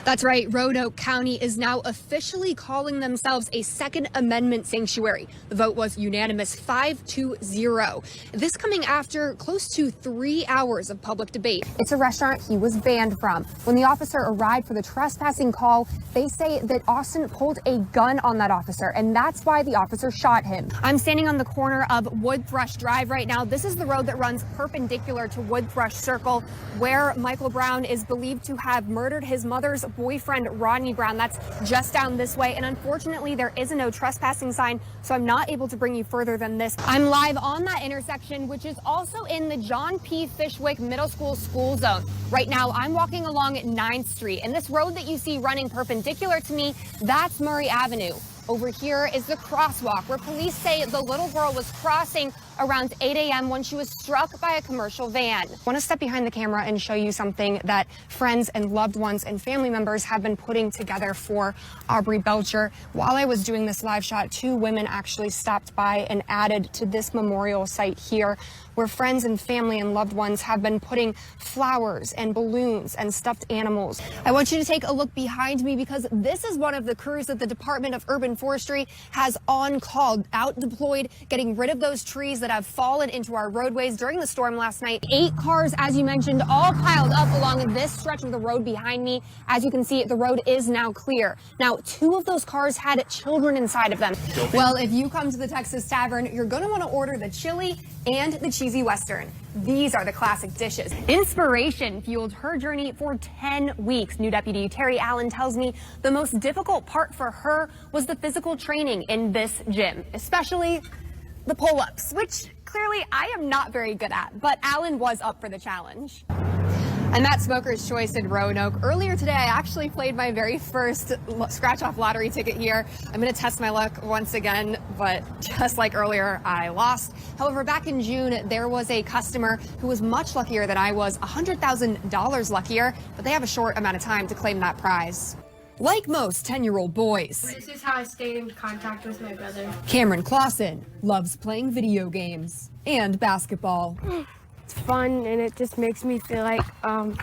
That's right. Roanoke County is now officially calling themselves a Second Amendment sanctuary. The vote was unanimous 5-0. This coming after close to 3 hours of public debate. It's a restaurant he was banned from. When the officer arrived for the trespassing call, they say that Austin pulled a gun on that officer, and that's why the officer shot him. I'm standing on the corner of Wood Thrush Drive right now. This is the road that runs perpendicular to Wood Thrush Circle, where Michael Brown is believed to have murdered his mother's boyfriend, Rodney Brown. That's just down this way. And unfortunately, there is a no trespassing sign, so I'm not able to bring you further than this. I'm live on that intersection, which is also in the John P. Fishwick Middle School school zone. Right now, I'm walking along 9th Street, and this road that you see running perpendicular to me, that's Murray Avenue. Over here is the crosswalk where police say the little girl was crossing around 8 a.m. when she was struck by a commercial van. I want to step behind the camera and show you something that friends and loved ones and family members have been putting together for Aubrey Belcher. While I was doing this live shot, 2 women actually stopped by and added to this memorial site here, where friends and family and loved ones have been putting flowers and balloons and stuffed animals. I want you to take a look behind me, because this is one of the crews that the Department of Urban Forestry has on call, out deployed, getting rid of those trees that have fallen into our roadways during the storm last night. 8 cars, as you mentioned, all piled up along this stretch of the road behind me. As you can see, the road is now clear. Now, 2 of those cars had children inside of them. Well, if you come to the Texas Tavern, you're going to want to order the chili and the cheesy Western. These are the classic dishes. Inspiration fueled her journey for 10 weeks. New Deputy Terry Allen tells me the most difficult part for her was the physical training in this gym, especially the pull-ups, which clearly I am not very good at, but Allen was up for the challenge. And that's Smoker's Choice in Roanoke. Earlier today, I actually played my very first scratch-off lottery ticket here. I'm going to test my luck once again, but just like earlier, I lost. However, back in June, there was a customer who was much luckier than I was, $100,000 luckier, but they have a short amount of time to claim that prize. Like most 10-year-old boys, this is how I stayed in contact with my brother. Cameron Clausen loves playing video games and basketball. It's fun, and it just makes me feel like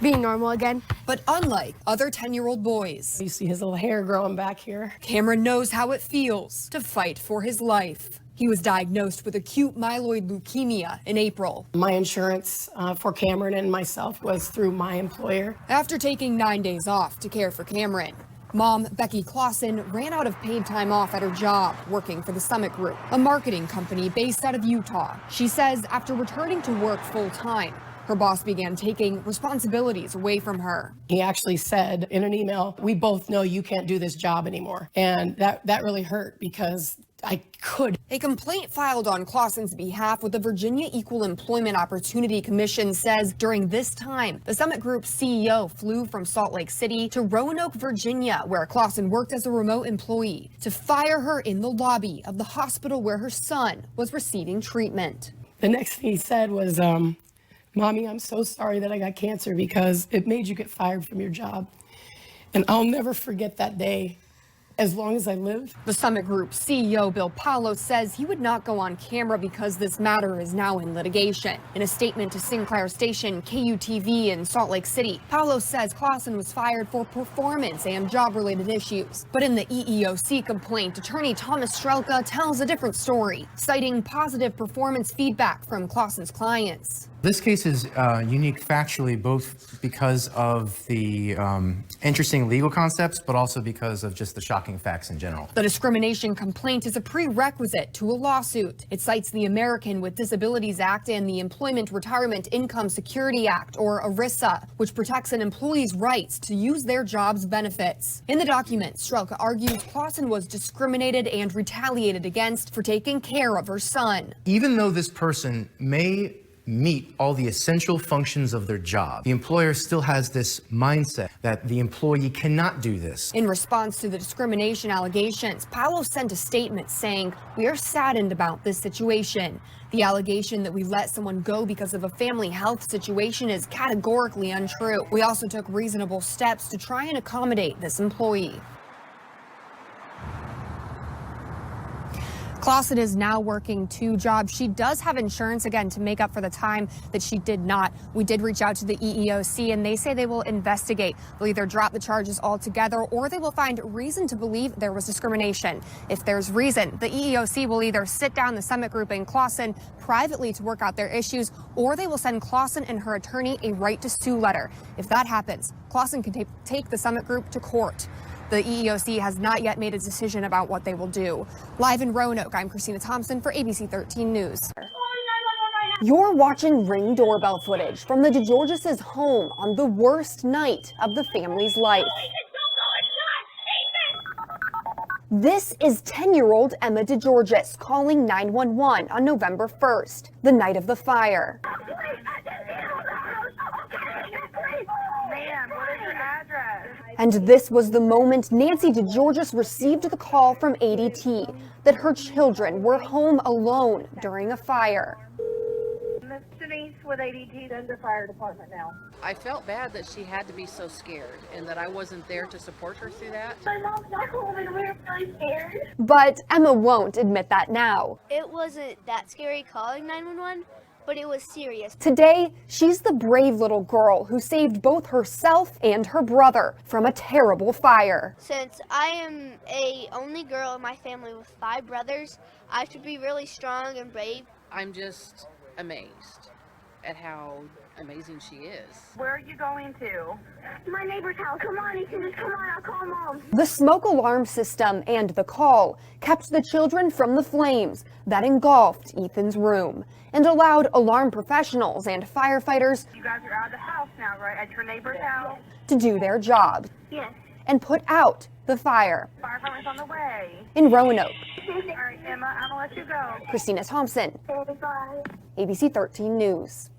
being normal again. But unlike other 10-year-old boys, you see his little hair growing back here. Cameron knows how it feels to fight for his life. He was diagnosed with acute myeloid leukemia in April. My insurance for Cameron and myself was through my employer. After taking 9 days off to care for Cameron, Mom Becky Clausen ran out of paid time off at her job working for the Summit Group, a marketing company based out of Utah. She says after returning to work full-time, her boss began taking responsibilities away from her. He actually said in an email, "We both know you can't do this job anymore." And that really hurt, because I could. A complaint filed on Clausen's behalf with the Virginia Equal Employment Opportunity Commission says during this time, the Summit Group CEO flew from Salt Lake City to Roanoke, Virginia, where Clausen worked as a remote employee, to fire her in the lobby of the hospital where her son was receiving treatment. The next thing he said was, "Mommy, I'm so sorry that I got cancer because it made you get fired from your job." And I'll never forget that day as long as I live. The Summit Group CEO, Bill Paulo, says he would not go on camera because this matter is now in litigation. In a statement to Sinclair Station KUTV in Salt Lake City, Paulo says Clausen was fired for performance and job-related issues. But in the EEOC complaint, attorney Thomas Strelka tells a different story, citing positive performance feedback from Clausen's clients. This case is unique factually, both because of the interesting legal concepts, but also because of just the shocking facts in general. The discrimination complaint is a prerequisite to a lawsuit. It cites the American with Disabilities Act and the Employment Retirement Income Security Act, or ERISA, which protects an employee's rights to use their job's benefits. In the document, Strelka argues Clausen was discriminated and retaliated against for taking care of her son. Even though this person may meet all the essential functions of their job, the employer still has this mindset that the employee cannot do this. In response to the discrimination allegations, Paulo sent a statement saying, "We are saddened about this situation. The allegation that we let someone go because of a family health situation is categorically untrue. We also took reasonable steps to try and accommodate this employee." Clausen is now working 2 jobs. She does have insurance again to make up for the time that she did not. We did reach out to the EEOC and they say they will investigate. They'll either drop the charges altogether or they will find reason to believe there was discrimination. If there's reason, the EEOC will either sit down the Summit Group and Clausen privately to work out their issues, or they will send Clausen and her attorney a right to sue letter. If that happens, Clausen can take the Summit Group to court. The EEOC has not yet made a decision about what they will do. Live in Roanoke, I'm Christina Thompson for ABC 13 News. You're watching Ring doorbell footage from the DeGeorges' home on the worst night of the family's life. This is 10-year-old Emma DeGeorges calling 911 on November 1st, the night of the fire. And this was the moment Nancy DeGeorges received the call from ADT that her children were home alone during a fire. Miss Denise with ADT, there's the fire department now. I felt bad that she had to be so scared and that I wasn't there to support her through that. My mom's not home and we're really scared. But Emma won't admit that now. It wasn't that scary calling 911, but it was serious. Today, she's the brave little girl who saved both herself and her brother from a terrible fire. Since I am a only girl in my family with 5 brothers, I should be really strong and brave. I'm just amazed at how amazing she is. Where are you going to? My neighbor's house. Come on, Ethan, just come on, I'll call Mom. The smoke alarm system and the call kept the children from the flames that engulfed Ethan's room and allowed alarm professionals and firefighters You guys are out of the house now, right? At your neighbor's house? to do their job Yes. and put out the fire. Fire department's on the way. In Roanoke, All right, Emma, I'm gonna let you go. Christina Thompson, Bye. ABC 13 News.